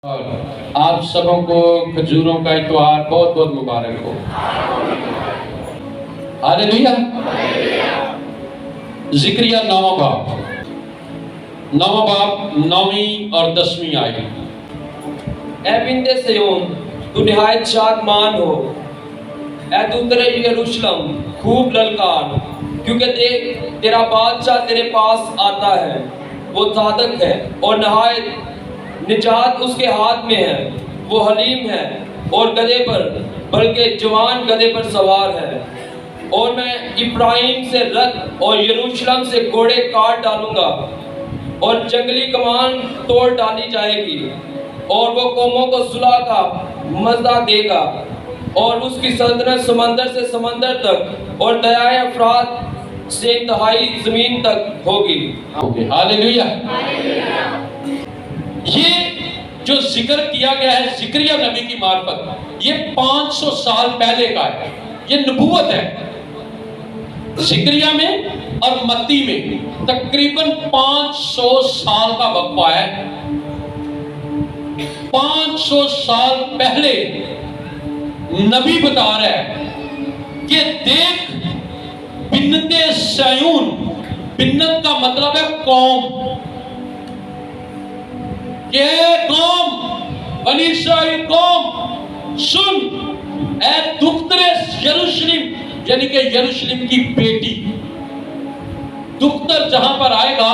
اور آپ سبوں کو کھجوروں کا اتوار بہت بہت مبارک ہو۔ ہاللیلویا۔ ذکریہ 9واں باب 9ویں اور 10ویں آیت۔ اے بنت سیون، تو نہایت شادمان ہو، اے دوترے یروشلم خوب للکار، کیونکہ دیکھ تیرا بادشاہ تیرے پاس آتا ہے، وہ صادق ہے اور نہایت نجات اس کے ہاتھ میں ہے، وہ حلیم ہے اور گدھے پر بلکہ جوان گدھے پر سوار ہے۔ اور میں ابراہیم سے رتھ اور یروشلم سے گھوڑے کاٹ ڈالوں گا اور جنگلی کمان توڑ ڈالی جائے گی، اور وہ قوموں کو صلح کا مزہ دے گا، اور اس کی سلطنت سمندر سے سمندر تک اور دریائے افرات سے انتہائی زمین تک ہوگی۔ ہاللیلویا۔ یہ جو ذکر کیا گیا ہے ذکریہ نبی کی معرفت، یہ 500 سال پہلے کا ہے، یہ نبوت ہے۔ ذکریہ میں اور متی میں تقریباً 500 سال کا وقفہ ہے۔ 500 سال پہلے نبی بتا رہا ہے کہ دیکھ بنت سیون، بنت کا مطلب ہے قوم، کہ اے قوم، بنی اسرائیل قوم سن، اے دختر یروشلم، یعنی کہ یروشلم کی بیٹی۔ دختر جہاں پر آئے گا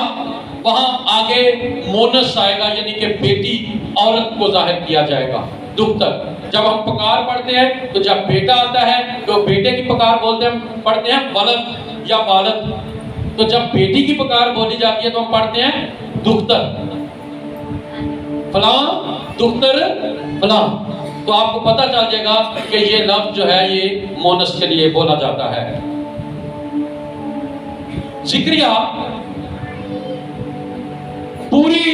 وہاں آگے مونس آئے گا، یعنی کہ بیٹی، عورت کو ظاہر کیا جائے گا، دختر۔ جب ہم پکار پڑھتے ہیں تو جب بیٹا آتا ہے تو بیٹے کی پکار بولتے ہیں، پڑھتے ہیں ولد یا والد، تو جب بیٹی کی پکار بولی جاتی ہے تو ہم پڑھتے ہیں دختر، فلاں دختر فلاں۔ تو آپ کو پتہ چل جائے گا کہ یہ لفظ جو ہے یہ مونس کے لیے بولا جاتا ہے۔ ذکریہ پوری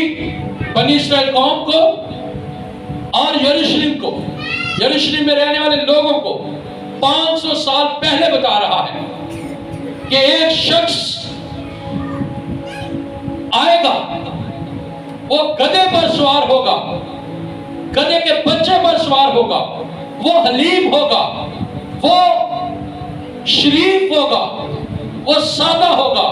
بنی اسرائیل قوم کو اور یروشلم کو، یروشلم میں رہنے والے لوگوں کو 500 سال پہلے بتا رہا ہے کہ ایک شخص آئے گا، وہ گدھے پر سوار ہوگا، گدھے کے بچے پر سوار ہوگا، وہ حلیم ہوگا، وہ شریف ہوگا، وہ سادہ ہوگا،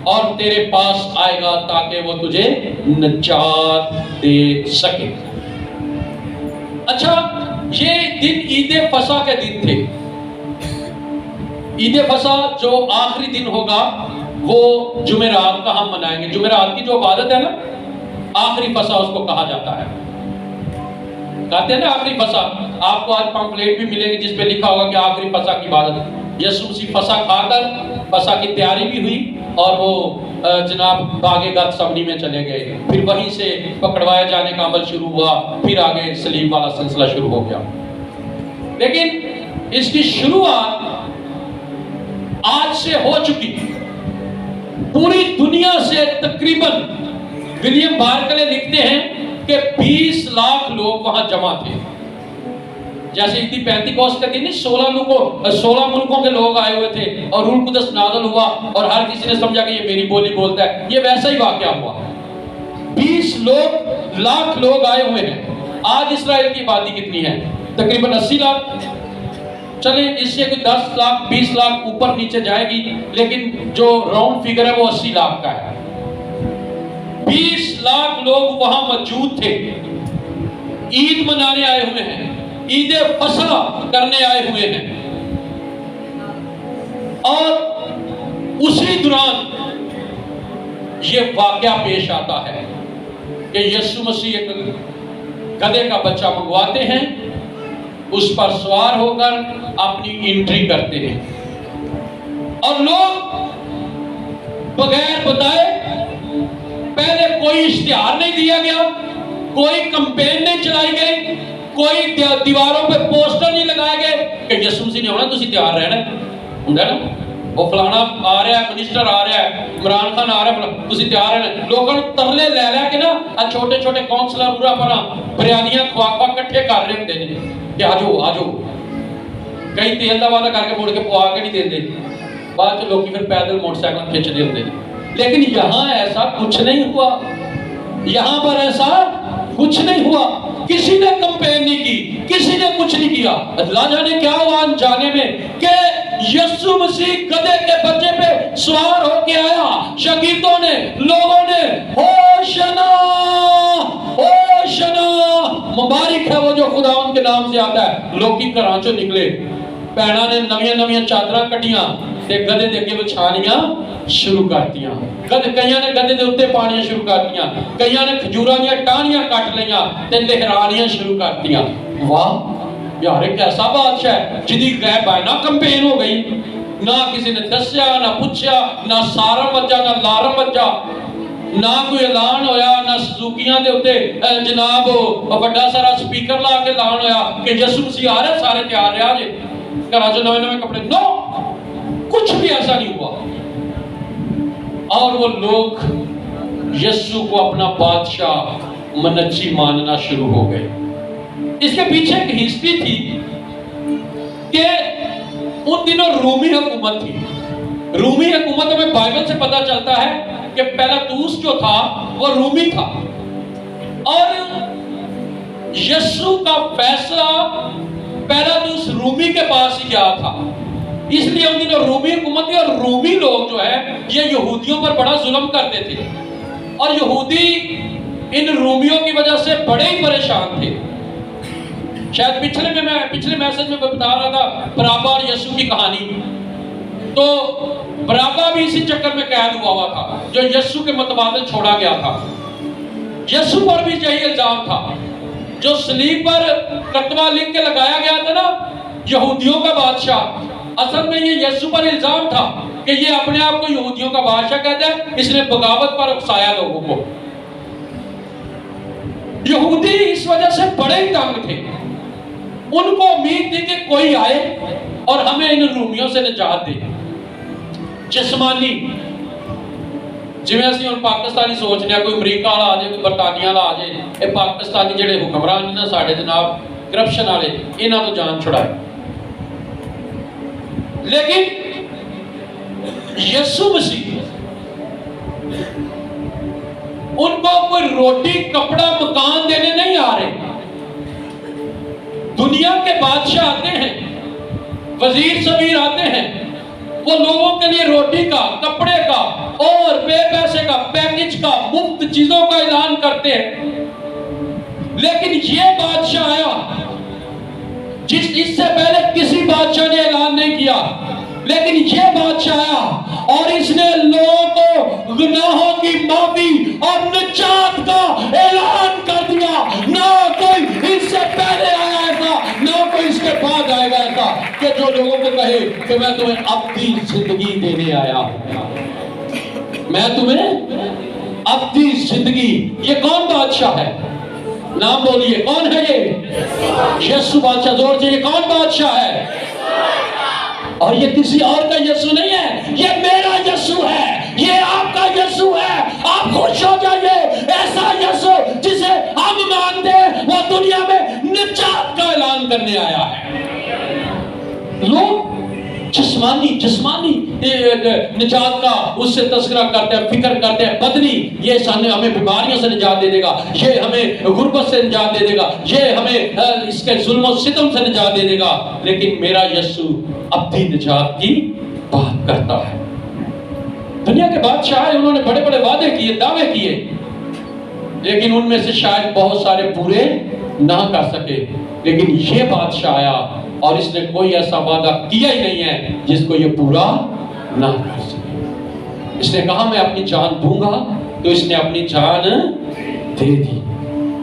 اور تیرے پاس آئے گا تاکہ وہ تجھے نجات دے سکے۔ اچھا، یہ دن عید فصح کے دن تھے۔ عید فصح جو آخری دن ہوگا وہ جمعرات کا ہم منائیں گے۔ جمعرات کی جو عبادت ہے نا، آخری فصح اس کو کہا جاتا ہے، کہتے ہیں نا آخری فصح۔ آپ کو آج پمفلیٹ بھی ملے گی جس پہ لکھا ہوگا کہ آخری فصح کی عبادت۔ یسوع مسیح فصح کھا کر فصح کی تیاری بھی ہوئی اور وہ جناب باغ گت سمنی میں چلے گئے، پھر وہیں سے پکڑوائے جانے کا عمل شروع ہوا، پھر آگے صلیب والا سلسلہ شروع ہو گیا۔ لیکن اس کی شروعات آج سے ہو چکی، پوری دنیا سے تقریباً ولیم بارکلے لکھتے ہیں کہ 20 لاکھ لوگ وہاں جمع تھے۔ جیسے عید پینتیکوست کے دن 16 ملکوں کے لوگ آئے ہوئے تھے اور روح القدس نازل ہوا اور ہر کسی نے سمجھا کہ یہ میری بولی بولتا ہے، یہ ویسا ہی واقعہ ہوا۔ 20 لاکھ لوگ آئے ہوئے ہیں۔ آج اسرائیل کی آبادی کتنی ہے؟ تقریباً 80 لاکھ۔ چلیں اس سے کوئی 10 لاکھ 20 لاکھ اوپر نیچے جائے گی، لیکن جو راؤنڈ فگر ہے وہ 80 لاکھ کا ہے۔ 20 لاکھ لوگ وہاں موجود تھے، عید منانے آئے ہوئے ہیں، عید فصح کرنے آئے ہوئے ہیں۔ اور اسی دوران یہ واقعہ پیش آتا ہے کہ یسوع مسیح ایک گدھے کا بچہ منگواتے ہیں، اس پر سوار ہو کر اپنی انٹری کرتے ہیں، اور لوگ بغیر بتائے، پہلے کوئی اشتہار نہیں دیا گیا، کوئی کمپین نہیں چلائی گئی، کوئی دیواروں پہ پوسٹر نہیں لگائے گئے کہ یسوع مسیح نے ہونا تسی تیار رہنا ہوں نا، وہ فلانا آ رہا ہے، منسٹر آ رہا ہے، عمران خان آ رہا ہے، تسی تیار رہنا۔ لوگوں نے ترلے لے لے کے نا چھوٹے چھوٹے کونسلر پورا پرا بریانیاں کھوا کٹھے کر رہے ہوتے ہیں کہ آجو آجو، کئی تیل دا وعدہ کر کے مڑ کے پوا کے نہیں دیتے، بعد میں لوگ پھر پیدل موٹر سائیکل کھینچ دے ہوتے ہیں۔ لیکن یہاں ایسا کچھ نہیں ہوا، یہاں پر ایسا कुछ नहीं हुआ, किसी ने कंपेन नहीं की, किसी ने कुछ नहीं किया। अल्लाह जाने क्या हुआ अनजाने में कि यीशु मसीह गधे के बच्चे पे सवार होके आया। शागिर्दों ने, लोगों ने होशना होशना, मुबारक है वो जो खुदा उनके नाम से आता है। लोग की घरां चों निकले, भैणां ने नवीं नवीं चादरां कटियां ते गधे दे अगे विछाणियां शुरू करतियां। कईयां ने गधे दे उत्ते पाणियां शुरू करतियां, कईयां ने खजूरां दीयां टाहनियां कट लईयां ते लहराणियां शुरू करतियां। वाह यार, एक ऐसा बादशाह है जिहदी गैबाना कंपेन हो गई। ना किसी ने दस्या, ना पूछया, ना सारम वज्जा, ना लारम वज्जा, ना कोई ऐलान होया, ना सुजुकियां दे उत्ते जनाब वड्डा सारा स्पीकर ला के ऐलान होया कि यीशु मसीह आ रहा, सारे तैयार रहा जे, घरां च नवे नवे कपड़े। नो, कुछ भी ऐसा नहीं हुआ। और वो लोग यीशु को अपना बादशाह मनच्ची मानना शुरू हो गए। इसके पीछे एक हिस्ट्री थी कि उन दिनों रूमी हुकूमत थी। रूमी हुकूमत हमें बाइबल से पता चलता है कि पिलातुस जो था वो रूमी था, और यीशु का फैसला पिलातुस रूमी के पास ही गया था। इसलिए उन दिनों रूमी हुकूमत थी, और रूमी लोग जो है ये यहूदियों पर बड़ा जुल्म करते थे, और यहूदी इन रूमियों की वजह से बड़े ही परेशान थे। शायद पिछले मैसेज में बता रहा था बराबा और यीशु की कहानी। तो बराबा भी इसी चक्कर में कैद हुआ था, जो यीशु के मुतबादिल छोड़ा गया था। यीशु पर भी यही इल्जाम था, जो सलीब पर कतवा लिख के लगाया गया था ना यहूदियों का बादशाह, असल में ये यीशु पर इल्जाम था कि ये अपने आप को यहूदियों का बादशाह कहता है, इसने बगावत पर उकसाया लोगों को। यहूदी इस वजह से बड़े ही तंग थे। उनको उम्मीद थी कि कोई आए और हमें इन रूमियों से निजात दे। जिस्मानी, जिवें असीं हुण पाकिस्तानी सोचने आ, कोई अमरीका वाला आ जाए, कोई बरतानिया वाला आ जाए, ये पाकिस्तानी जिहड़े हुक्मरान ने ना साडे जनाब करप्शन वाले, इन्हां तो जान छुड़ाए। लेकिन यीशु मसीह उनको कोई रोटी कपड़ा मकान देने नहीं आ रहे। दुनिया के बादशाह आते हैं, वजीर सबीर आते हैं, वो लोगों के लिए रोटी का, कपड़े का और पैसे का, पैकेज का, मुफ्त चीजों का ऐलान करते हैं। लेकिन ये बादशाह आया इससे पहले किसी बादशाह ने ऐलान नहीं किया, लेकिन ये बादशाह आया और इसने लोगों को गुनाहों की माफी और निजात का ऐलान कर दिया। ना कोई इससे पहले आया ऐसा, ना कोई इसके बाद आएगा ऐसा कि जो लोगों को कहे कि मैं तुम्हें अब्दी जिंदगी देने आया हूं, मैं तुम्हें अब्दी जिंदगी। ये कौन बादशाह है? नाम बोलिए, कौन है ये? यीशु बादशाह। जोर से, ये कौन बादशाह है? और ये किसी और का यीशु नहीं है, ये मेरा यीशु है, ये आपका यीशु है। आप खुश हो जाइए। ऐसा यीशु जिसे हम मानते हैं वो दुनिया में निजात का ऐलान करने आया है। लोग जिस्मानी निजात का उससे तस्करा करते हैं, फिक्र करते हैं, बदनी ये हमें बीमारियों से निजात दे देगा, ये हमें गुर्बत से निजात दे देगा, ये हमें इसके जुल्म और सितम से निजात दे देगा। लेकिन मेरा यीशु अब्दी निजात की बात करता है। दुनिया के बादशाह उन्होंने बड़े बड़े वादे किए, दावे किए, लेकिन उनमें से शायद बहुत सारे पूरे ना कर सके। लेकिन ये बादशाह आया और इसने कोई ऐसा वादा किया ही नहीं है जिसको ये पूरा ना कर सके। इसने कहा मैं अपनी जान दूंगा, तो इसने अपनी जान दे दी।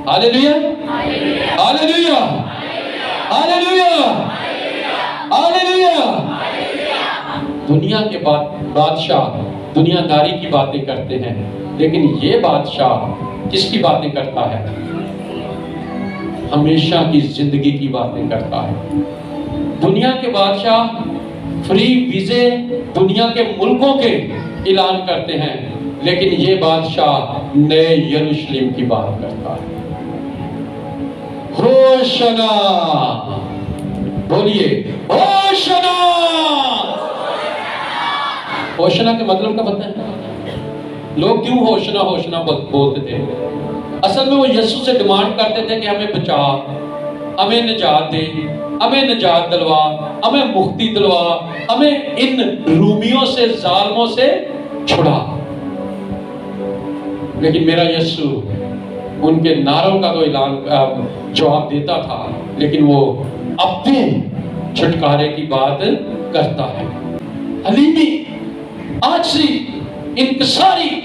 Hallelujah, hallelujah, hallelujah, hallelujah. दुनिया के बादशाह दुनियादारी की बातें करते हैं, लेकिन ये बादशाह किसकी बातें करता है? हमेशा की जिंदगी की बातें करता है। दुनिया के बादशाह फ्री वीजे दुनिया के मुल्कों के ऐलान करते हैं, लेकिन ये बादशाह नए यरूशलेम की बात करता है। होशना, बोलिए होशना। होशना के मतलब का पता है? लोग क्यों होशना होशना बोलते थे? اصل میں وہ یسوع سے ڈیمانڈ کرتے تھے کہ ہمیں بچا، ہمیں نجات دے، ہمیں نجات دلوا، ہمیں مکتی دلوا، ہمیں ان رومیوں سے، ظالموں سے چھڑا۔ لیکن میرا یسوع ان کے نعروں کا تو اعلان جواب دیتا تھا، لیکن وہ اپنے چھٹکارے کی بات کرتا ہے۔ حلیمی، آجزی، انکساری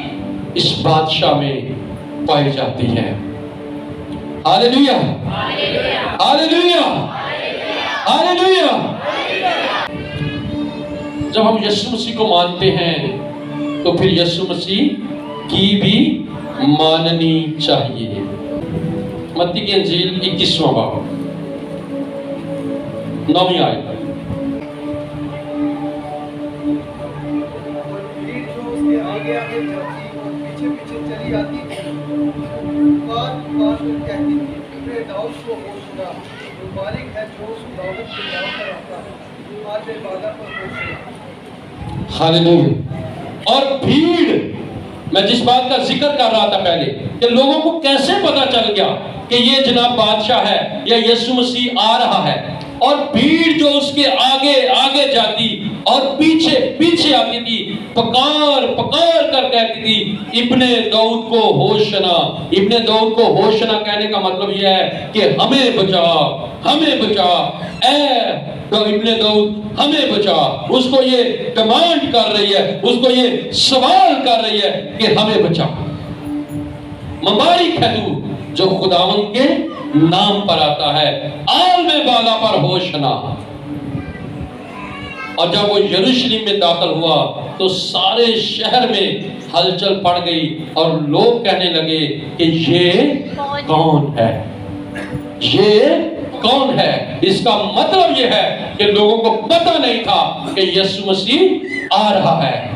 اس بادشاہ میں پائی جاتی ہے۔ ہاللیلویہ، ہاللیلویہ، ہاللیلویہ۔ جب ہم یسوع مسیح کو مانتے ہیں تو پھر یسوع مسیح کی بھی ماننی چاہیے۔ متی کی انجیل 21واں باب 9ویں آیت۔ آگے آگے چلتی اور پیچھے پیچھے چلی آتی تھی، پکار پکار کر کہتی تھی، ابن داؤد کو ہوشنا، مبارک ہے جو اس دولت کے نام پر آتا ہے، آج عبادت پر ہوشنا۔ ہاللیلویہ۔ اور بھیڑ، میں جس بات کا ذکر کر رہا تھا پہلے کہ لوگوں کو کیسے پتا چل گیا کہ یہ جناب بادشاہ ہے یا یسوع مسیح آ رہا ہے، اور بھیڑ جو اس کے آگے آگے جاتی اور پیچھے پیچھے آتی تھی، پکار پکار کر کہتی تھی، ابن داؤد کو ہوشنا۔ ابن داؤد کو ہوشنا کہنے کا مطلب یہ ہے کہ ہمیں بچا، ہمیں بچا، اے ابن داؤد ہمیں بچا۔ اس کو یہ ڈیمانڈ کر رہی ہے، اس کو یہ سوال کر رہی ہے کہ ہمیں بچا۔ مبارک ہے تو جو خداوند کے نام پر آتا ہے، عالم بالا پر ہوشنا۔ اور جب وہ یروشلم میں داخل ہوا تو سارے شہر میں ہلچل پڑ گئی اور لوگ کہنے لگے کہ یہ کون ہے، یہ کون ہے۔ اس کا مطلب یہ ہے کہ لوگوں کو پتہ نہیں تھا کہ یسوع مسیح آ رہا ہے۔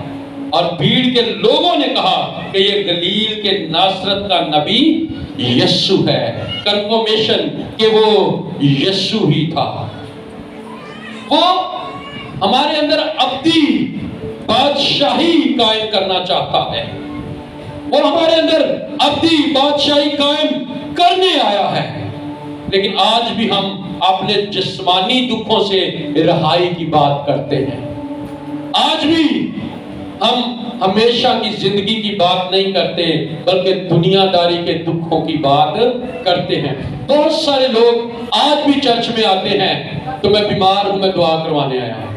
اور بھیڑ کے لوگوں نے کہا کہ یہ گلیل کے ناصرت کا نبی یسوع ہے۔ کنفرمیشن کہ وہ یسوع ہی تھا۔ وہ ہمارے اندر ابدی بادشاہی قائم کرنا چاہتا ہے، وہ ہمارے اندر ابدی بادشاہی قائم کرنے آیا ہے۔ لیکن آج بھی ہم اپنے جسمانی دکھوں سے رہائی کی بات کرتے ہیں۔ آج بھی ہم ہمیشہ کی زندگی کی بات نہیں کرتے بلکہ دنیا داری کے دکھوں کی بات کرتے ہیں۔ بہت سارے لوگ آج بھی چرچ میں آتے ہیں تو میں بیمار ہوں، میں دعا کروانے آیا ہوں،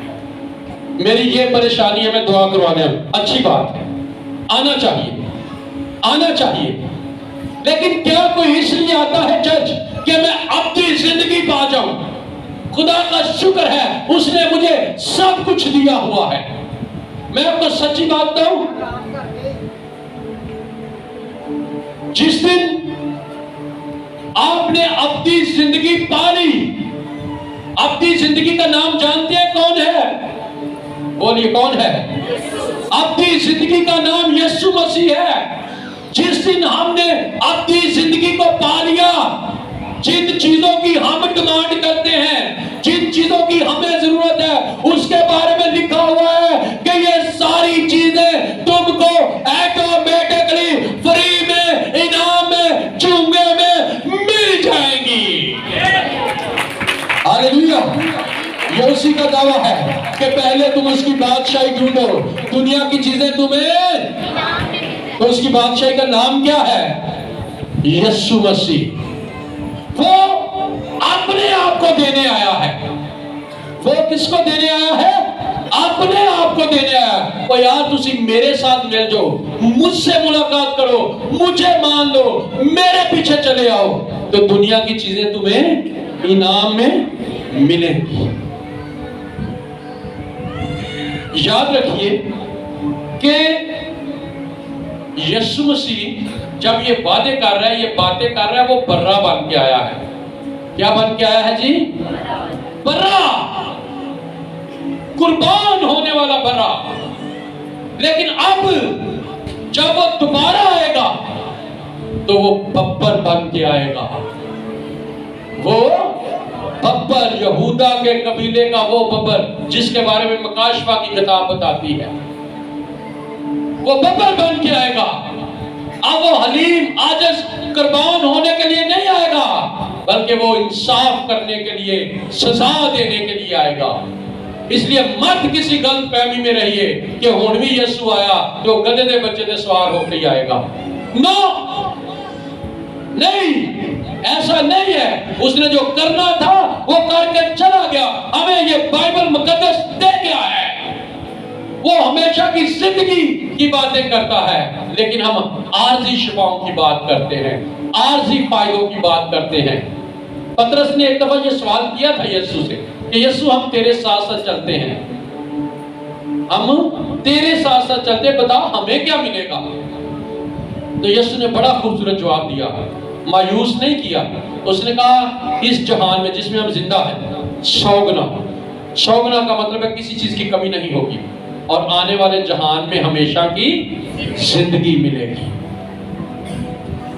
میری یہ پریشانی ہے، میں دعا کروانے آیا ہوں۔ اچھی بات ہے، آنا چاہیے، آنا چاہیے۔ لیکن کیا کوئی اس لیے آتا ہے چرچ کہ میں اپنی زندگی پا جاؤں؟ خدا کا شکر ہے اس نے مجھے سب کچھ دیا ہوا ہے۔ میں آپ کو سچی بات بتاؤں، جس دن آپ نے اپنی زندگی پالی، اپنی زندگی کا نام جانتے ہیں کون ہے؟ بولیے کون ہے؟ اپنی زندگی کا نام یسوع مسیح ہے۔ جس دن ہم نے اپنی زندگی کو پا لیا، جن چیزوں کی ہم ڈیمانڈ کرتے ہیں، جن چیزوں کی ہمیں ضرورت ہے، اس کے بارے میں لکھا ہوا ہے کہ یہ ساری چیزیں تم کو ایٹومیٹکلی فری میں، انعام میں، چونگے میں مل جائیں گی۔ ہاللیلویہ۔ یہ اسی کا دعویٰ ہے کہ پہلے تم اس کی بادشاہی ڈھونڈو، دنیا کی چیزیں تمہیں، تو اس کی بادشاہی کا نام کیا ہے؟ یسوع مسیح۔ وہ اپنے آپ کو دینے آیا ہے۔ وہ کس کو دینے آیا ہے؟ اپنے آپ کو دینے آیا ہے۔ وہ یار تسی میرے ساتھ مل جاؤ، مجھ سے ملاقات کرو، مجھے مان لو، میرے پیچھے چلے آؤ، تو دنیا کی چیزیں تمہیں انعام میں ملیں گی۔ یاد رکھیے کہ یسوع مسیح جب یہ وعدے کر رہا ہے، یہ باتیں کر رہا ہے، وہ برا بن کے آیا ہے۔ کیا بن کے آیا ہے جی؟ برا، قربان ہونے والا برا۔ لیکن اب جب وہ دوبارہ آئے گا تو وہ ببر بن کے آئے گا۔ وہ ببر، یہودا کے قبیلے کا وہ ببر جس کے بارے میں مکاشفہ کی کتاب بتاتی ہے، وہ ببر بن کے آئے گا۔ اب وہ حلیم عاجز قربان ہونے کے لیے نہیں آئے گا، بلکہ وہ انصاف کرنے کے لیے، سزا دینے کے لیے آئے گا۔ اس لیے مت کسی غلط فہمی میں رہیے کہ ہن بھی یسوع آیا تو گدھے دے بچے دے سوار ہو کے ہی آئے گا۔ نو، نہیں، ایسا نہیں ہے۔ اس نے جو کرنا تھا وہ کر کے چلا گیا۔ ہمیں یہ بائبل مقدس دے گیا ہے۔ وہ ہمیشہ کی زندگی کی باتیں کرتا ہے، لیکن ہم عارضی شفاؤں کی بات کرتے ہیں، عارضی فائدوں کی بات کرتے ہیں۔ پترس نے ایک دفعہ یہ سوال کیا تھا یسوع سے کہ یسوع ہم تیرے ساتھ ساتھ چلتے ہیں، ہم تیرے ساتھ ساتھ چلتے، بتا ہمیں کیا ملے گا؟ تو یسوع نے بڑا خوبصورت جواب دیا، مایوس نہیں کیا۔ اس نے کہا اس جہان میں جس میں ہم زندہ ہیں سوگنا، سوگنا کا مطلب ہے کسی چیز کی کمی نہیں ہوگی، اور آنے والے جہان میں ہمیشہ کی زندگی ملے گی۔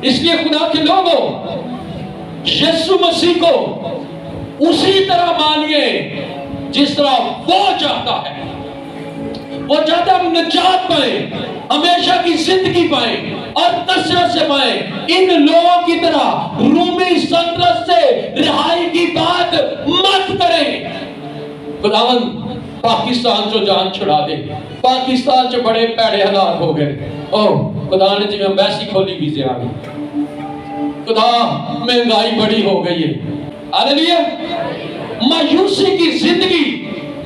اس لیے خدا کے لوگوں، یسوع مسیح کو اسی طرح مانیے جس طرح وہ چاہتا ہے۔ وہ چاہتا ہے ہم نجات پائیں، ہمیشہ کی زندگی پائیں اور کثرت سے پائیں۔ ان لوگوں کی طرح رومی سلطنت سے رہائی کی بات مت کریں۔ خداوند پاکستان چو جان چھڑا دے، پاکستان چو بڑے پیڑے حالات ہو گئے، خدا نے جی ایمبیسی کھولی ویزے آ گئی، خدا مہنگائی بڑی ہو گئی ہے۔ ہاللیلویا۔ مایوسی کی زندگی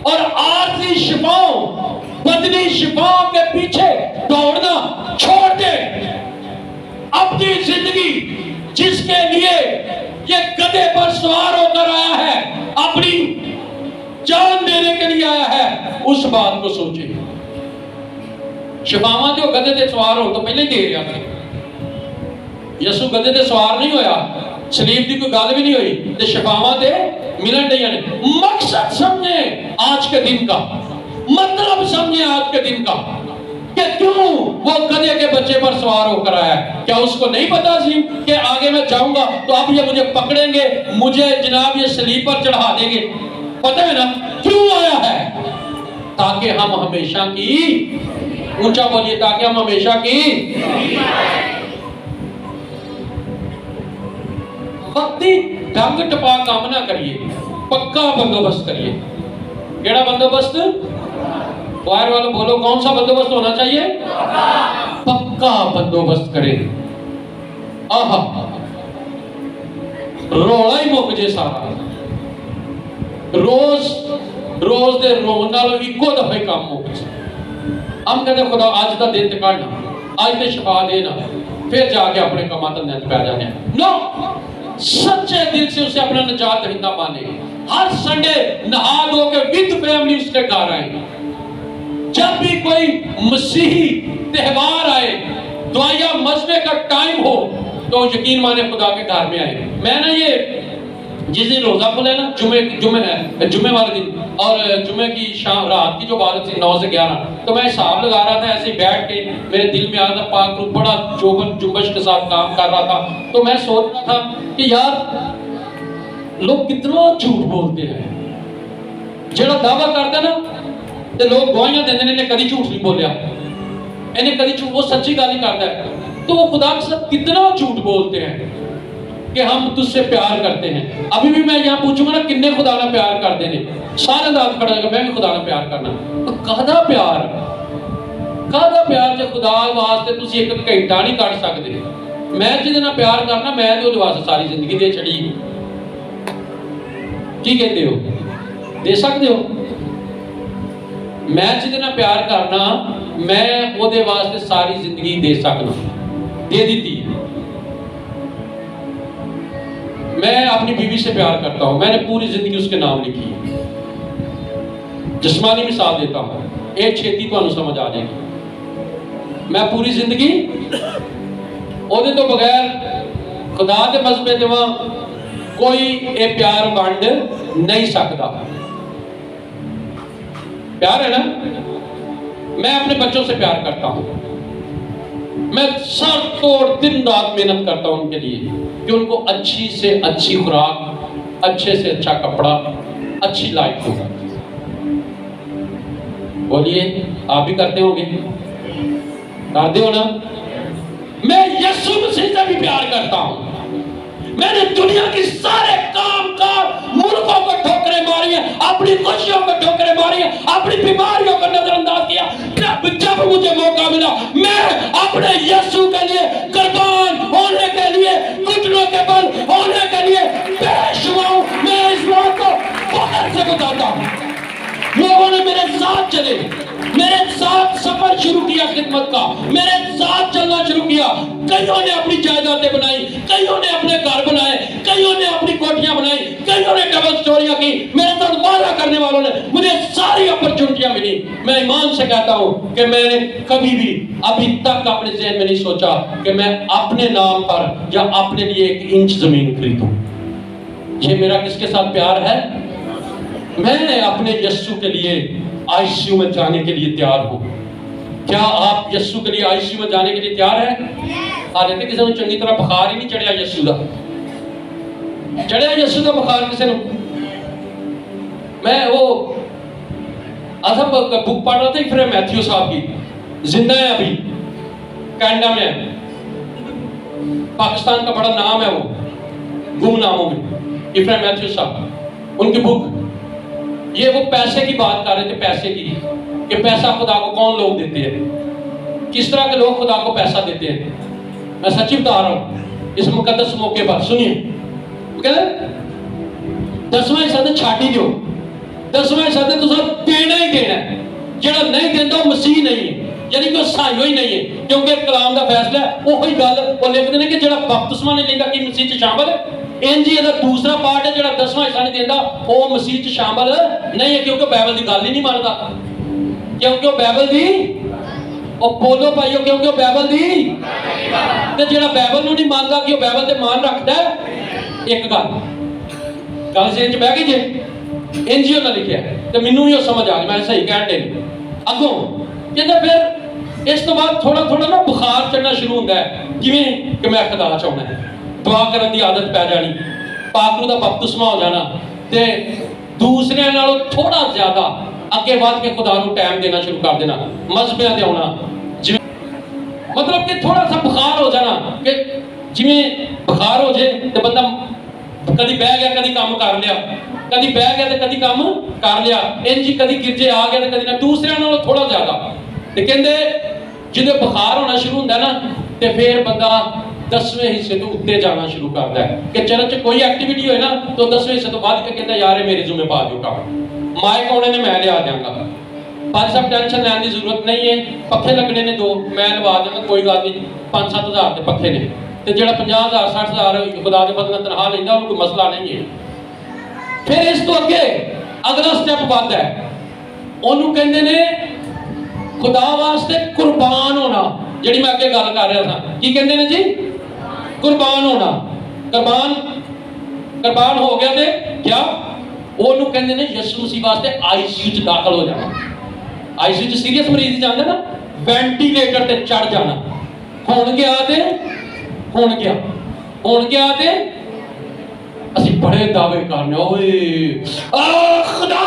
اور عارضی شفاؤں، بدنی شفاؤں کے پیچھے دوڑنا چھوڑ دے۔ اپنی زندگی جس کے لیے یہ گدھے پر سوار ہو کر آیا ہے، اپنی جان دینے کے لیے آیا ہے، اس بات کو سوچے۔ شفاواں جو گدھے دے سوار ہو تو پہلے دے رہا تھا۔ یسوع گدھے دے سوار نہیں ہویا، سلیب دی کوئی گل بھی نہیں ہوئی تے شفاواں دے ملن ڈیاں نے۔ مقصد سمجھیں آج کے دن کا، مطلب سمجھیں آج کے دن کا کہ کیوں وہ گدھے کے بچے پر سوار ہو کر آیا ہے۔ کیا اس کو نہیں پتا سی کہ آگے میں جاؤں گا تو اب یہ مجھے پکڑیں گے، مجھے جناب یہ سلیب پر چڑھا دیں گے؟ پتہ ہے نا کیوں آیا ہے؟ تاکہ ہم ہمیشہ کی، اونچا بولیے، تاکہ ہم ہمیشہ کی وقتی ڈنگ ٹپا کام نہ کریے، پکا بندوبست کریے۔ کیڑا بندوبست؟ باہر والوں بولو کون سا بندوبست ہونا چاہیے؟ پکا بندوبست کرے۔ آہا رولا ہی مک جے سارا، روز دے رون نالوں ایکو دفعہ کام مک جے۔ ہم کہتے خدا آج دا دن تکڑنا، آج تے شفا دینا، پھر جا کے اپنے کماتن نیت پہ جانے۔ نو، سچے دل سے اسے اپنا نجات دہندہ مانے۔ ہر سنڈے نہا دھو کے ود فیملی اس کے گھر آئے۔ جب بھی کوئی مسیحی تہوار آئے، دعائیہ مذبے کا ٹائم ہو، تو یقین مانے خدا کے گھر میں آئے۔ میں نے یہ جس دن روزہ کھلے نا، جمعے والے دن، اور جمعے کی شام رات کی جو عبادت تھی 9 سے 11، تو میں حساب لگا رہا تھا ایسے ہی بیٹھ کے، میرے دل میں آ رہا تھا پاک روح بڑا جنبش کے ساتھ کام کر رہا تھا۔ تو میں سوچ رہا تھا کہ یار لوگ کتنا جھوٹ بولتے ہیں۔ جڑا دعویٰ کرتا ہے نا تے لوگ گواہیاں دیندے نے، انہیں کدی جھوٹ نہیں بولیا، انہیں کدی جھوٹ، وہ سچی گل ہی کرتا ہے۔ تو وہ خدا کے ساتھ کتنا جھوٹ بولتے ہیں کہ ہم تجھ سے پیار کرتے ہیں۔ ابھی بھی میں یہاں پوچھوں گا نا کنے خدا نہ پیار کر دینے، سارے داد کھڑا ہے میں بھی خدا نہ پیار کرنا۔ تو کہدا پیار جے خدا واسطے تسی ایک گھنٹہ نہیں کٹ سکتے۔ میں جہدے نال پیار کرنا، میں تے واسطے ساری زندگی دے چھڑی۔ کی کہتے ہو؟ دے سکتے ہو؟ میں جہدے نال پیار کرنا، میں او دے واسطے ساری زندگی دے سکنا، دے دیتی ہے۔ میں اپنی بیوی سے پیار کرتا ہوں، میں نے پوری زندگی اس کے نام لکھی ہے۔ جسمانی مثال دیتا ہوں، ایک چھیتی تو انہوں سمجھ آ جائے گی۔ میں پوری زندگی او دے تو بغیر خدا دے مذہبے دے وہاں کوئی اے پیار بانڈ نہیں سکتا۔ پیار ہے نا؟ میں اپنے بچوں سے پیار کرتا ہوں، میں سر توڑ دن رات محنت کرتا ہوں ان کے لیے کہ ان کو اچھی سے اچھی خوراک، اچھے سے اچھا کپڑا، اچھی لائف ہوگا۔ بولیے آپ بھی کرتے ہوں گے؟ کرتے ہو نا؟ मैं यीशु मसीह से भी प्यार करता हूं। मैंने दुनिया की सारे काम मूर्खों को ठोकरें मारी है, अपनी खुशियों को ठोकरें मारी है, अपनी बीमारियों को नजरअंदाज किया। जब मुझे मौका मिला मैं अपने यीशु के लिए कुर्बान होने के लिए, घुटनों के बल होने के लिए पेश हुआ हूं। मैं इस बात को फख्र से बताता हूं। लोगों ने मेरे साथ चले, मेरे साथ सफर शुरू किया खिदमत का, मेरे साथ चलना शुरू किया। कईयों ने अपनी जायदादें बनाई, कईयों ने अपने घर बनाए, कईयों ने अपनी कोठियां बनाई, कईयों ने डबल स्टोरियां की। मेरे साथ वादा करने वालों ने मुझे सारी अपॉर्चुनिटियां मिली। मैं ईमान से कहता हूं कि मैंने कभी भी अभी तक अपने ज़हन में नहीं सोचा कि मैं अपने नाम पर या अपने लिए 1 इंच जमीन खरीदूं। ये मेरा किसके साथ प्यार है? मैं अपने यीशु के लिए आईसीयू में जाने के लिए तैयार हूं। क्या आप यीशु के लिए आईसीयू में जाने के लिए तैयार हैं? हाले तो किसी ने चंगी तरह बुखार ही नहीं चढ़िया यीशु का। चढ़िया यीशु का बुखार किसी ने? मैं वो अदब बुक पढ़ रहा था फिर मैथ्यू साहब की, जिंदा है अभी, कनाडा में है, पाकिस्तान का बड़ा नाम है वो गुमनामों में, इफ्राहिम मैथ्यू साहब। उनकी बुक, ये वो पैसे की बात कर रहे थे, पैसे की, कि पैसा खुदा को कौन लोग देते हैं, किस तरह के लोग खुदा को पैसा देते हैं। मैं सच्ची बता रहा हूं इस मुकद्दस मौके पर। सुनिए, 10वां हिस्सा तो छाड़ ही दो, 10वां हिस्सा तो तुझे देना ही देना है। जेड़ा नहीं देता वो मसीह नहीं है, यानी कि साइयो ही नहीं है, क्योंकि कलाम का फैसला है। वही गल वो लिखते हैं कि जेड़ा बपतिस्मा नहीं लेंदा कि मसीह च शामिल है। इंज ही ਇਹਦਾ दूसरा पार्ट है, जेड़ा 10वां हिस्सा नहीं देता वो मसीह च शामिल नहीं है, क्योंकि बाइबल की गल ही नहीं मानता, क्योंकि वो बाइबल दी वो बोलो भाईओ, क्योंकि वो बाइबल दी ते जेड़ा बाइबल ਨੂੰ नहीं मानता कि वो बाइबल ते मान रखता है। एक गल सेंच बह गई जे इंज ही उन्हें लिखिया ते मैनू भी समझ आ गई, मैं सही कहण दे अगों कहंदा। फिर इस तो बाद थोड़ा थोड़ा ना बुखार चढ़ना शुरू होता है, जिवें कि मैं खुदा चाहना है, दुआ करने की आदत पै जानी, पाकरू का बपतिस्मा हो जाना, ते दूसरे नालों थोड़ा ज्यादा अगे बढ़ के खुदा को टाइम देना शुरू कर देना, मजहबियां ते आउणा, मतलब कि थोड़ा सा बुखार हो जाना, कि जिवें बुखार हो जाए तो बंदा कदी बह गया कदी काम कर लिया, कदी बह गया तो कदी काम कर लिया, इंज ही कदी गिरजे आ गया तो कदी ना, दूसरे नालों थोड़ा ज्यादा। ते कहंदे जिदे बुखार होना शुरू होंदा ना, ते फिर बंदा 10वें हिस्से तो उत्ते जाना शुरू करता है कि चर्च कोई एक्टिविटी हो ना तो 10वें हिस्से तो बाद के कहता यार मेरे जुम्मे पा दो काम, माइक आने ने मैं लिया देंगा, पाजी साहब टेंशन लेने की जरूरत नहीं है, पखे लगने ने 2 मैं लवा देंगा, कोई गल नहीं, 5-7 हज़ार के पखे ने, तो जो 50,000 60,000 खुदा के फजल तनखा लेंदा उन्हें कोई मसला नहीं है। फिर इस तो अगे अगला स्टेप बढ़ता है, उन्होंने कहते ने खुदा वास्ते कुर्बान होना, जी मैं अगे गल कर रहा था, की कहते हैं जी कुर्बान होना। कुर्बान हो गया तो क्या ओनू कहते हैं यीशु मसीह वास्ते आईसीयू च दाखिल हो जाना। आईसीयू च सीरियस मरीज जाते ना, वेंटिलेटर ते चढ़ जाना, हुण गया ते असी बड़े दावे करने, ओए खुदा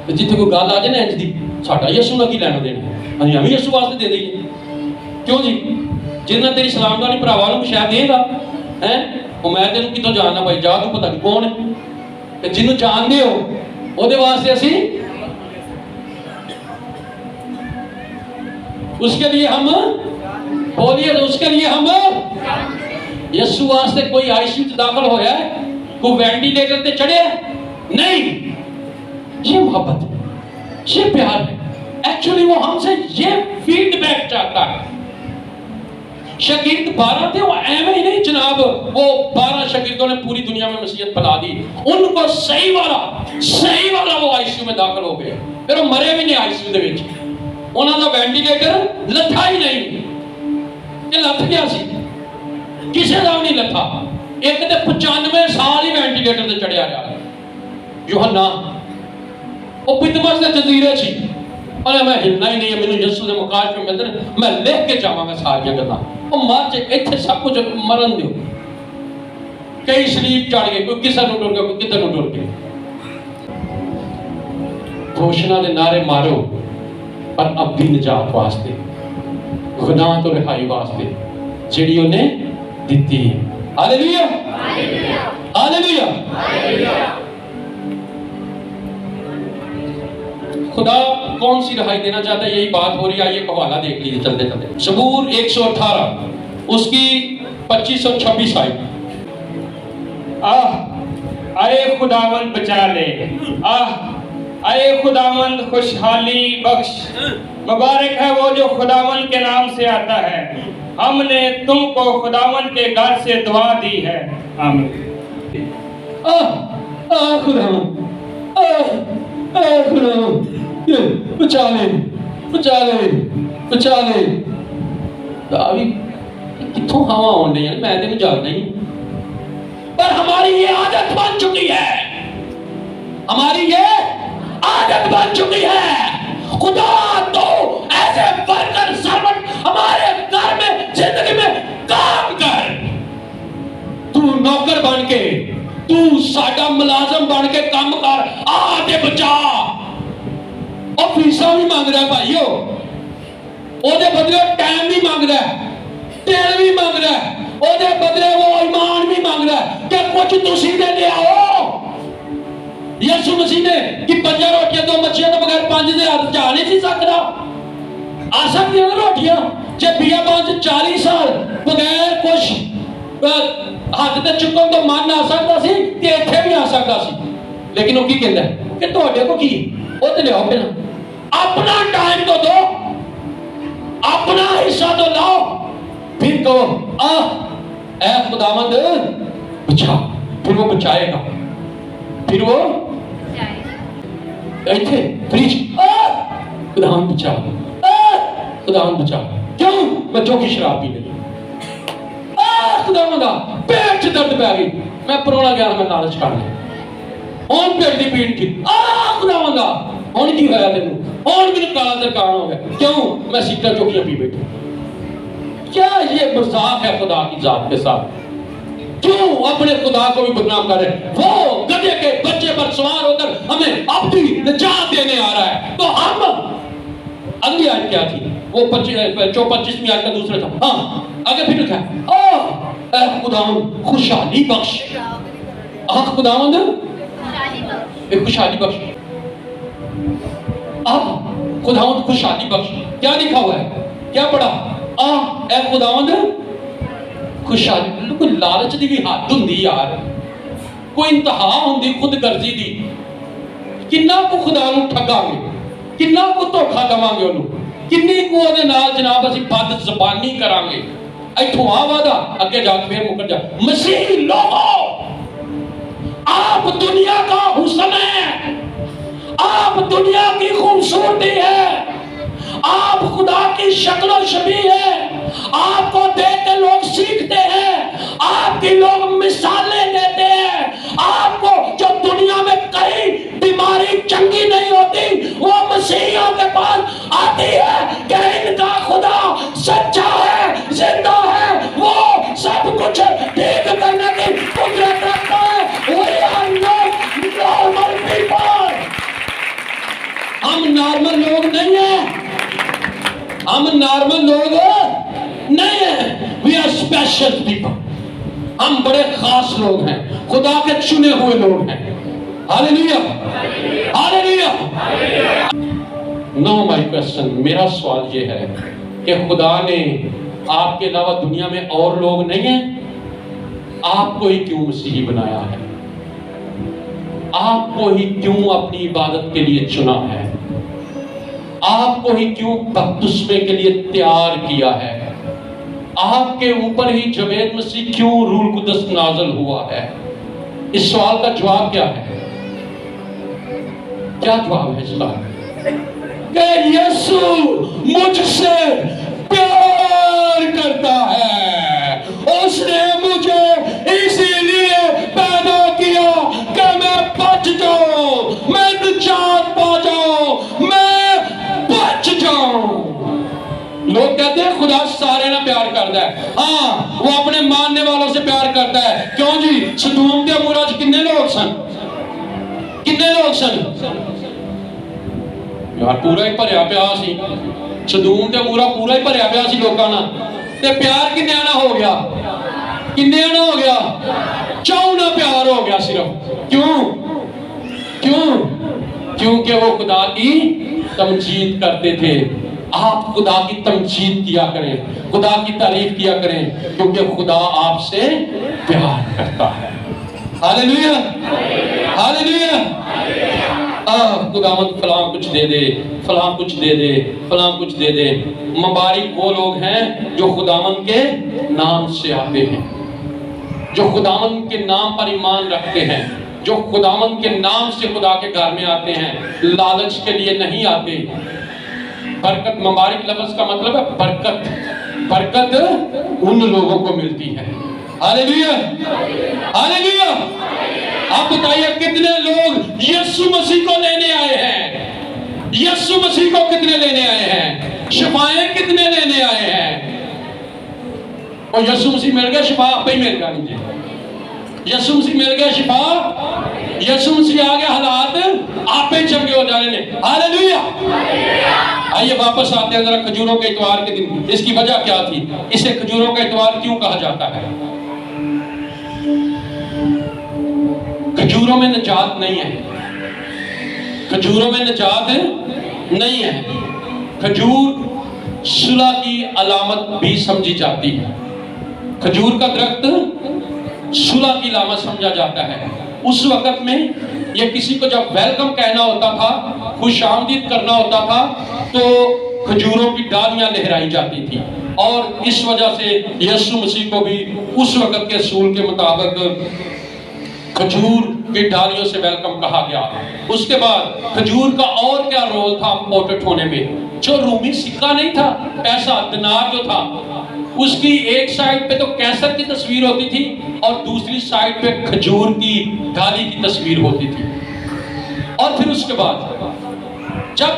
जिथे कोई गल आ जाए ना इंज दी, साडा यीशु ना की लैना देना, असीं भी यीशु वास्ते दे दईए, क्यों जी? जिन्ना तेरी सलामदारी भरावां नूं शायद देगा हैं, वो मैं तेनू कितों जानना भाई, जा तू पता नहीं कौन है, जिन्नू जानते हो ਉਹਦੇ वास्ते असी उसके लिए हम बोलिए, उसके लिए हम यीशु वास्ते कोई आईसीयू दाखिल होया है, कोई वेंटिलेटर पे चढ़े नहीं, ये मोहब्बत है, ये प्यार है। एक्चुअली वो हमसे ये फीडबैक चाहता है। शागिर्द 12 थे, वो एवं ही नहीं जनाब, वो 12 शागिर्दों ने पूरी दुनिया में मसीहत फैला दी, उनको सही वाला वो आईसीयू में दाखिल हो गए, फिर वो मरे भी नहीं आईसीयू दे विच, उन्हां दा वेंटिलेटर लथा ही नहीं, ये लथ गया सी, किसी का नहीं लथा, एक तो 95 साल ही वेंटिलेटर से चढ़िया रहा। यूहन्ना वो पितमस के जजीरे सी, और मैं हिलना ही नहीं है, मैंने यीशु के मुकाश में मिलते, मैं लिख के जावांगा सारियां गल्लां, वो मर जाए इत्थे सब कुछ मरन दिओ। कई स्लीप चढ़ गए, कोई किसा टुर गया, कोई किधर टुर गया। घोषणा के नारे मारो पर अब भी निजात वास्ते, ਗੁਨਾਹ ਤੋਂ ਰਿਹਾਈ ਵਾਸਤੇ ਜਿਹੜੀ ਉਹਨੇ ਦਿੱਤੀ ਹੈ। Hallelujah, hallelujah. खुदा कौन सी रहाई देना चाहता है, यही बात हो रही है। आइए हवाला देख लीजिए चलते चलते। सबूर 118 उसकी 25 और 26 आयत। आए खुदावंद बचा ले, आए खुदावंद खुशहाली बख्श। मुबारक है वो जो खुदावंद के नाम से आता है। हमने तुमको खुदावंद के घर से दुआ दी है। आमीन। खुदावंद, खुदावंद बचा ले, बचा ले, बचा ले। कितों हवा आउन रही है, मैं तेन जानता ही, पर हमारी ये आदत बन चुकी है, हमारी ये आदत बन चुकी है। खुदा तो ऐसे वर्कर सर्वेंट हमारे घर में जिंदगी में काम कर। तू नौकर बन के, तू साडा मुलाजम बन के काम कर, आते बचा। और फीसा भी मांग रहा है भाईओ, ओदे बदले टाइम भी मांग रहा है, तेल भी मांग रहा है, ओदे बदले वो ईमान भी मांग रहा है कि कुछ तुसी दे ले आओ। यीशु मसीह ने कि 5 रोटियां 2 मच्छियां तो बगैर 5 दे हाथ जा नहीं सी सकदा। आ सकदी है रोटियां जे बिया 40 साल बगैर कुछ हाथ ते चुकन तो मन आ सकदा सी ते इत्थे भी आ सकदा सी। लेकिन वो की कहंदा है कि तुहाडे को की ओ ते लियाओ, पहला अपना टाइम तो दो, अपना हिस्सा तो लाओ, फिर कहो ऐ खुदावंद बचा। फिर वो बचाएगा, फिर वो ऐसे प्रीच खुदावंद बचा, खुदावंद बचा। क्यों? बच्चों की शराब पी ली, खुदावंद पेट च दर्द पै गई, मैं परोना गया, मैं लालच कर लिया, ਹੁਣ पेट की पीड़ की। खुदावंदा ਹੁਣ की होया तेनू, ਹੁਣ मेनू काला दरकान हो गया। क्यों? मैं सीटा चौकियां पी बैठा। क्या ये मजाक है खुदा की जात के साथ? क्यों अपने खुदा को भी बदनाम कर रहे? वो गधे के बच्चे पर सवार होकर हमें अपनी निजात देने आ रहा है, तो हम अगली आयत क्या थी? वो 25वीं आयत का दूसरा था। हाँ, आगे फिर लिखा है खुदावंद खुशहाली बख्श। खुदावंद खुशहाली बख्श, खुदावंद खुशहाली बख्श। क्या लिखा हुआ है, क्या पढ़ा? ए खुदावंद खुशहाली। कोई लालच दी भी हद हुंदी यार, कोई इंतहा हुंदी खुदगर्जी दी। किन्ना को खुदा नूं ठगांगे, किन्ना को धोखा देवांगे ओनूं, किन्नी को ओहदे नाल जनाब असीं बद ज़बानी करांगे। इत्थों आ वादा अगे जाके फिर मुकर जा। मसीही लोगों, आप दुनिया का हुस्न है, आप दुनिया की खूबसूरती है, आप खुदा की शक्ल शबीह है। आपको देख के लोग सीखते हैं, आपकी लोग मिसालें देते हैं। आपको जो दुनिया में कहीं बीमारी चंगी नहीं होती, वो मसीहियों के पास आती है कि इनका खुदा सच्चा है, जिंदा है, वो सब कुछ ठीक करने की कुदरत रखता है। We are not normal people. हम नॉर्मल लोग नहीं हैं, हम नॉर्मल लोग नहीं हैं। वी आर स्पेशल पीपल, हम बड़े खास लोग हैं, खुदा के चुने हुए लोग हैं। Hallelujah, hallelujah. No my question, मेरा सवाल ये है कि खुदा ने आपके अलावा दुनिया में और लोग नहीं हैं? आपको ही क्यों मसीही बनाया है? आपको ही क्यों अपनी इबादत के लिए चुना है? आपको ही क्यों बपतिस्मे के लिए तैयार किया है? आपके ऊपर ही जवेद मसीह क्यों रूह कुदस नाज़िल हुआ है? इस सवाल का जवाब क्या है? क्या जवाब है इसका? कि यीशु मुझसे प्यार करता है, उसने मुझे इसीलिए पैदा किया कि मैं बच जाऊं, मैं निजात पा जाऊं, मैं बच जाऊं। लोग कहते हैं खुदा सारे ना प्यार करता है। हाँ, वो अपने मानने वालों से प्यार करता है। क्यों जी? सदूम के अमूरा च कितने लोग सन? कितने लोग सन यार? पूरा ही भरिया पिया सी। सदूम ते पूरा पूरा ही भरिया पिया सी लोकां नाल ते प्यार किन्ने आना हो गया, किन्ने आना हो गया, चौना प्यार हो गया सिर्फ। क्यों क्यों? क्योंकि वो खुदा की तमजीद करते थे। आप खुदा की तमजीद किया करें, खुदा की तारीफ किया करें, क्योंकि खुदा आपसे प्यार करता है। Hallelujah hallelujah. खुदावंद फलां कुछ दे दे, फलां कुछ दे दे, फलां कुछ दे दे। मुबारक वो लोग हैं जो खुदावंद के नाम से आते हैं, जो खुदावंद के नाम पर ईमान रखते हैं, जो खुदावंद के नाम से खुदा के घर में आते हैं, लालच के लिए नहीं आते। बरकत, मुबारक लफ्ज़ का मतलब है बरकत। बरकत उन लोगों को मिलती है। Hallelujah hallelujah. आप बताइए कितने लोग यीशु मसीह को लेने आए हैं? यीशु मसीह को कितने लेने आए हैं? शिफाएं कितने लेने आए हैं? और यीशु मसीह मिल गया, शिफा आप ही मिल गया। नीचे यीशु मसीह मिल गया, शिफा यीशु मसीह आ गया, हालात आप ही चंगे हो जाने। हालेलुया। आइए वापस आते हैं जरा खजूरों के इतवार के दिन। इसकी वजह क्या थी? इसे खजूरों का इतवार क्यों कहा जाता है? खजूरों में निजात नहीं है, खजूरों में निजात नहीं है। खजूर सुलह की अलामत भी समझी जाती है। खजूर का दरख्त सुलह की अलामत समझा जाता है। उस वक्त में ये किसी को जब वेलकम कहना होता था, खुशामदीद करना होता था, तो खजूरों की डालियां लहराई जाती थी। और इस वजह से यीशु मसीह को भी उस वक्त के असूल के मुताबिक खजूर की डालियों से वेलकम कहा गया। उसके बाद खजूर का और क्या रोल था इम्पोर्टेंट होने में? जो रूमी सिक्का नहीं था, पैसा दिनार जो था, उसकी एक साइड पे तो कैसर की तस्वीर होती थी और दूसरी साइड पे खजूर की डाली की तस्वीर होती थी। और फिर उसके बाद जब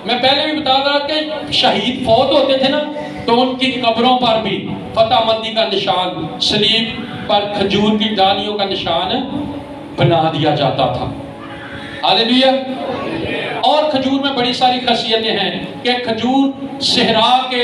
मैं पहले भी बता रहा कि शहीद फौत होते थे ना, तो उनकी कब्रों पर भी फतहमंदी का निशान, सलीब पर खजूर की डालियों का निशान बना दिया जाता था। हालेलुया। और खजूर में बड़ी सारी खासियतें हैं कि खजूर सहरा के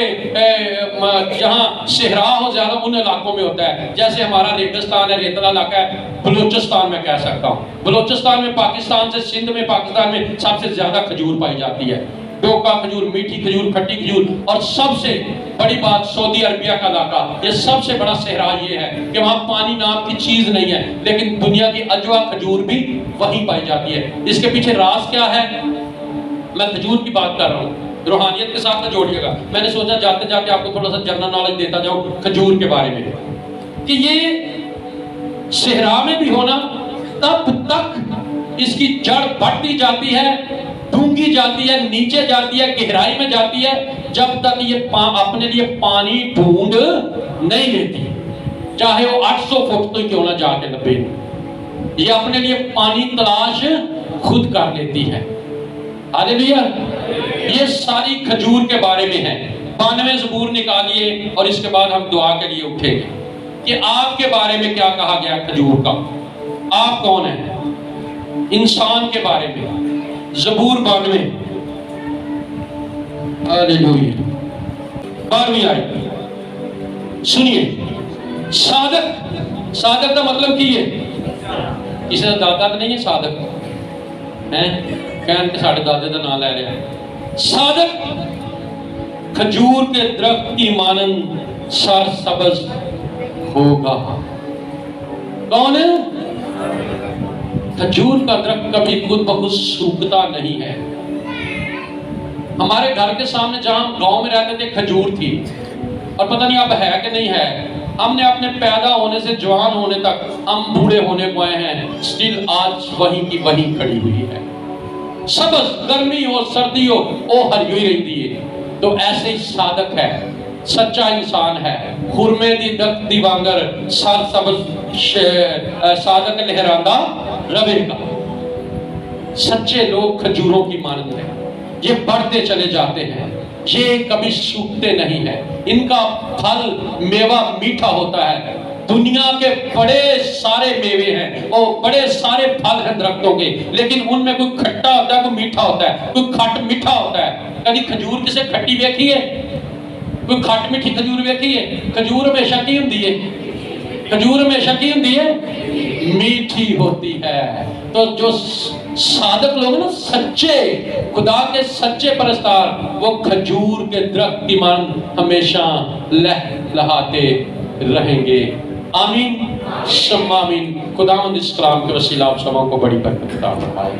जहाँ सहरा हो ज्यादा उन इलाकों में होता है। जैसे हमारा रेगिस्तान है, रेतला इलाका है, बलूचिस्तान में कह सकता हूँ। बलूचिस्तान में, पाकिस्तान से, सिंध में, पाकिस्तान में सबसे ज्यादा खजूर पाई जाती है। डोका खजूर, मीठी खजूर, खट्टी खजूर। और सबसे बड़ी बात सऊदी अरबिया का इलाका, ये सबसे बड़ा सहरा ये है कि वहाँ पानी नाम की चीज नहीं है, लेकिन दुनिया की अजवा खजूर भी वहीं पाई जाती है। इसके पीछे राज क्या है? मैं खजूर की बात कर रहा हूँ, रूहानियत के साथ जोड़िएगा। मैंने सोचा जाते जाते आपको थोड़ा सा जनरल नॉलेज देता जाऊँ खजूर के बारे में, कि ये सहरा में भी होना, तब तक इसकी जड़ बढ़ती जाती है, डूंगी जाती है, नीचे जाती है, गहराई में जाती है, जब तक ये अपने लिए पानी ढूंढ नहीं लेती। चाहे वो 800 फुट तो क्यों ना जाके लबे, ये अपने लिए पानी तलाश खुद कर लेती है। हालेलुया। ये सारी खजूर के बारे में है। 92 ज़बूर निकालिए और इसके बाद हम दुआ के लिए उठेंगे कि आपके बारे में क्या कहा गया खजूर का। आप कौन हैं? इंसान के बारे में ज़बूर 92, हालेलुया, 12वीं आयत सुनिए। सादक, सादक का मतलब की है? किसी का दादा तो नहीं है सादक है, कहन के साढ़े दादे का नाम ले रहे। सादक खजूर के दरख्त की मानंद सर सबज होगा। कौन है? खजूर का दरख्त कभी खुद ब खुद सूखता नहीं है। हमारे घर के सामने जहां हम गांव में रहते थे खजूर थी, और पता नहीं अब है कि नहीं है। हमने अपने पैदा होने से जवान होने तक, हम बूढ़े होने को आए हैं, स्टिल आज वहीं की वहीं खड़ी हुई है। सबज, गर्मी हो सर्दी हो, वो हरी हुई रहती है। तो ऐसे ही सादक है, सच्चा इंसान है। खुरमे दी दख्त दी वांगर सर सबज सादक लहरांदा रहेगा। सच्चे लोग खजूरों की मानंद है, ये बढ़ते चले जाते हैं, ये कभी सूखते नहीं है। इनका फल मेवा मीठा होता है, दुनिया के बड़े सारे मेवे हैं और बड़े सारे फल हैं दरख्तों के, लेकिन उनमें कोई खट्टा होता है, कोई मीठा होता है, कोई खट मीठा होता है। कभी खजूर किसे खट्टी देखी है? कोई खट मीठी खजूर देखी है? खजूर हमेशा की होती है, खजूर हमेशा की होती है, मीठी होती है। तो जो साधक लोग ना, सच्चे खुदा के सच्चे परस्तार, वो खजूर के दरख्त की मान हमेशा लहलहाते रहेंगे। आमीन, सम्मा आमीन। खुदावंद इस कलाम के वसीला आप सबों को बड़ी बरकत अता फरमाए।